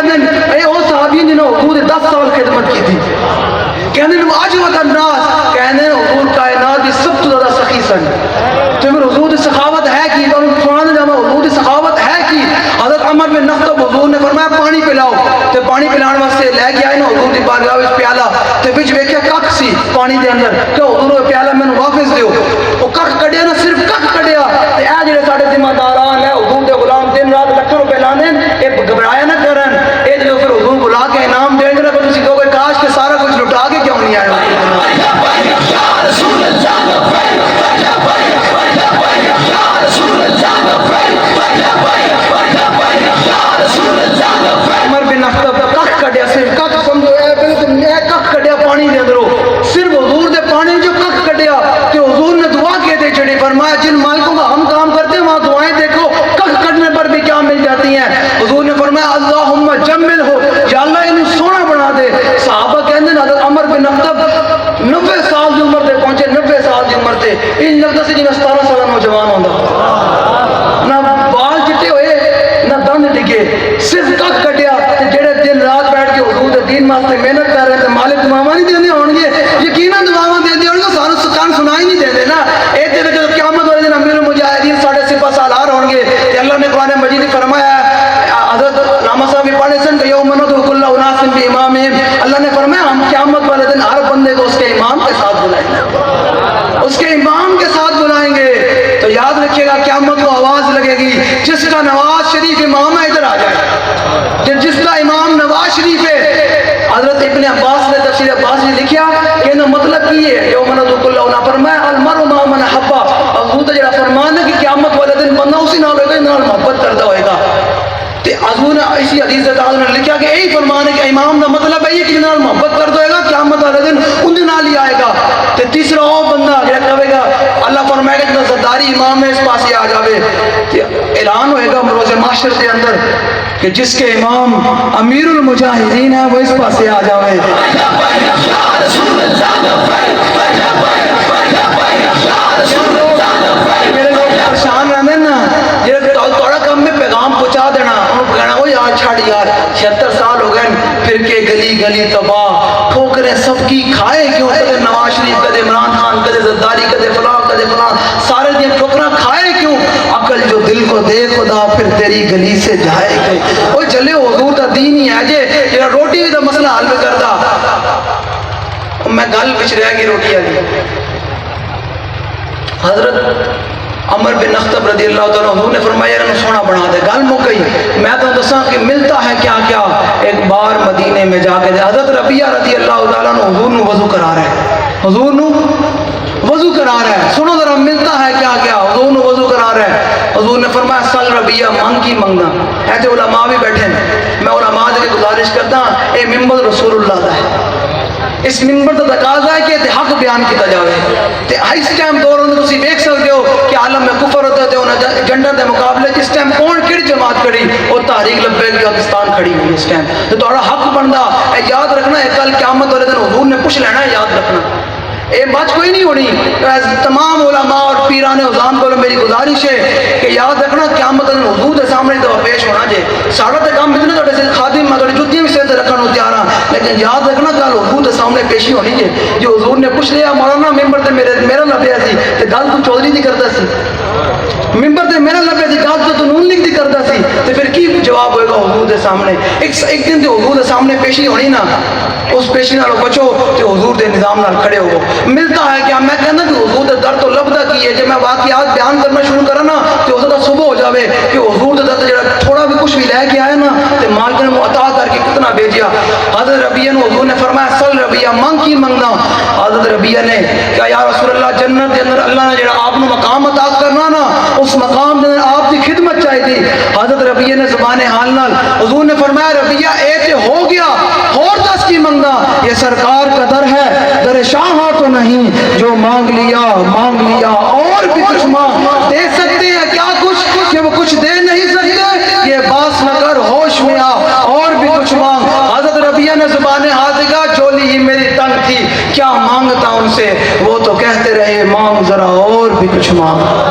کہتے ہیں اے وہ صحابی جنہوں حضور 10 سال خدمت کی تھی، کہتے ہیں واجبت الناس، کہتے ہیں حضور کائنات کی سب سے زیادہ سخی سن، تو پھر حضور کی سخاوت ہے کی، تو سنانے جانا حضور کی سخاوت ہے کی۔ حضرت عمر بن نخطب حضور نے فرمایا پانی پلاؤ، تو پانی پلانے واسطے لے کے آئے نا حضور کی بارگاہ وچ پیالہ، تو وچ ویکھیا کک سی پانی دے اندر، کہ حضور وہ پیالہ مینوں واپس دیو، وہ کک کڈیا نا، صرف کک کڈیا، تے اے جڑے ساڈے ذمہ داران ہیں حضور دے غلام دن رات لکھاں روپے لاندے، اے گھبرایا نہ کرن، اے جو پھر حضور بلا کے انعام دیں گے نا، تو تسی کہو گے کاش کہ سارا کچھ لٹا کے کیوں نہیں آئے ہو۔ عمر بن نخطب کک کڈیا، صرف کک سمجھو اے بالکل اے کک کڈیا پانی دے اندروں، صرف حضور دے پانی جو کک کڈیا، کہ حضور نے دعا کہتے چڑھی، فرمایا جن مالکوں کا ہم کام کرتے ہیں وہاں دعائیں دیکھو کک کڈنے پر بھی کیا مل جاتی ہیں۔ حضور نے فرمایا اللہم جمل ہو، یا اللہ انہیں سونا بنا دے۔ صحابہ کہتے ہیں حضرت عمر بن نخطب 90 سال کی عمر تے پہنچے، 90 سال کی عمر تے ان لگتا سی جنہیں 17 سال نوجوان ہوندا، نہ بال چٹے ہوئے نہ دند ڈگے، صرف کک کٹیا، جڑے دن رات بیٹھ کے حضور دے دین واسطے محنت کر رہے ہیں، مالک دعاواں نہیں دیندے ہون گے، یقیناً دعاواں دیندے ہون گے، سانو کان سنائی نہیں دیندے نا۔ اے تے وچ قیامت والے دن امیر المجاہدین ساڈے سپہ سالار ہون گے، تے اللہ نے قرآن مجید میں فرمایا، حضرت علامہ صاحب بھی پڑھے سن کہ یوم ندعو کل اناس بامامہم، اللہ نے فرمایا ہم قیامت والے دن ہر بندے کو اس کے امام کے ساتھ بلائیں گے، اس کے امام کے ساتھ بلائیں گے۔ تو یاد رکھیے گا قیامت کو آواز لگے گی، جس کا نواز شریف امام ہے ادھر آ جائے، جس کا امام نواز شریف ہے۔ حضرت ابن عباس نے تفسیر عباس نے لکھیا کہ انہوں مطلب کی ہے یوم ندعو کل اناس، فرمایا المرء مع من احب، حضور کا جڑا فرمان ہے کہ قیامت والے دن بندہ اسی نال ہوئے گا جس نال محبت کرتا ہوئے گا۔ تے حضور نے اسی حدیث تعالی نے لکھا کہ یہی فرمان ہے کہ امام کا مطلب ہے کہ جن نال محبت کرتا ہوئے گا قیامت والے دن ان دے نال ہی آئے گا۔ تے تیسرا وہ بندہ جڑا کہے گا، اللہ فرمائے گا جس زرداری امام ہے اس پاسے آ جاوے، تے اعلان ہوئے گا روز محشر کے اندر کہ جس کے امام امیر المجاہدین ہے وہ اس پاسے آ جاوے۔ میرے لوگ پریشان رہتے ہیں نا، یہ تھوڑا کم میں پیغام پہنچا دینا، انہوں کہنا وہ یار چھاڑ یار 76 سال ہو گئے پھر کے گلی گلی تباہ، ٹھوکریں سب کی کھائے کیوں، کدے نواز شریف کدے عمران خان کدے زرداری کدے فلاں کدے فلاں، سارے دن ٹھوکراں کھائے کیوں، عقل جو دل کو دے خدا پھر تیری گلی سے جائے گئے۔ وہ چلے حضور دا دین ہی ہے جے روٹی بھی دا مسئلہ حل میں کردا، میں گل بچ رہ گئی روٹی والی۔ حضرت عمر بن نخطب رضی اللہ تعالیٰ حضور نے فرمایا انہوں سونا بنا دے، گل مک گئی۔ میں تو دساں کہ ملتا ہے کیا کیا۔ ایک بار مدینے میں جا کے حضرت ربیہ رضی اللہ تعالیٰ نے حضور نو وضو کرا رہا ہے، حضور نو وضو کرا رہا ہے، سنو ذرا ملتا ہے کیا کیا، حضور نو وضو کرا رہا ہے۔ حضور نے فرمایا سل ربیہ، مانگ کی منگنا۔ ایسے علماء بھی بیٹھے ہیں، میں علماء سے گزارش کرتا ہوں اے ممبر رسول اللہ دا ہے، اس ممبر کا تقاضا ہے کہ حق بیان کیا جائے۔ تے اس ٹائم دور میں تسی دیکھ سکتے ہو کہ عالم میں کفر ہوتا ہے، انہیں جنڈر دے مقابلے جس ٹائم کون کیڑی جماعت کھڑی، وہ تحریک لبیک پاکستان کھڑی ہوئی اس ٹائم، تو تھوڑا حق بندا ہے یاد رکھنا ہے، کل قیامت والے دن حضور نے پوچھ لینا ہے، یاد رکھنا اے بات کوئی نہیں ہونی۔ تمام علماء اور پیران اعظام کو میری گزارش ہے کہ یاد رکھنا قیامت والے دن حضور کے سامنے تو پیش ہونا جے، سارا تے کام اتنے تھوڑے سے خادم میں تھوڑی جتیاں بھی سیدھے رکھنا تیار ہاں، لیکن یاد رکھنا کل حضور کے سامنے پیشی ہونی جے۔ جو حضور نے پوچھ لیا مولانا ممبر تے میرا لبیا سی تے گل تو چودھری دی کردا سی، ممبر تے میرا لبیا سی گل تو نون لیگ دی کردا سی، تے پھر کی جواب ہوئے گا حضور کے سامنے؟ ایک دن تے حضور کے سامنے پیشی ہونی نا، اس پیشی نال بچو تے حضور دے نظام نال کھڑے ہو۔ ملتا ہے کہ میں کہنا کہ حضور دے در تو لبدا کی ہے، جب میں واقعات بیان کرنا شروع کرا نا تو ہو سکتا صبح ہو جاوے کہ حضور دے در جڑا تھوڑا بھی کچھ بھی لے کے آئے نا تے مالک نے عطا کر کے کتنا بھیجیا۔ حضرت ربیہ نے حضور نے فرمایا سل ربیہ، مانگ کی منگنا۔ حضرت ربیہ نے کہا یا رسول اللہ جنت کے اندر اللہ نے جڑا آپ نے مقام عطا کرنا نا، اس مقام کے اندر آپ کی خدمت چاہیے تھی۔ حضرت ربیہ نے زبان حال نال حضور نے فرمایا ربیہ اے تے ہو گیا، اور دس کی منگنا، یہ سرکار کا در ہے، در شاہ تو نہیں، جو مانگ لیا اور بھی کچھ مانگ دے سکتے ہیں کیا کچھ کہ وہ کچھ دے نہیں سکتے، یہ باس نہ کر ہوش میں آ اور بھی کچھ مانگ۔ حضرت ربیہ نے زبان ہاتھ کہا چولی ہی میری تنگ تھی، کیا مانگتا ان سے، وہ تو کہتے رہے مانگ ذرا اور بھی کچھ مانگ۔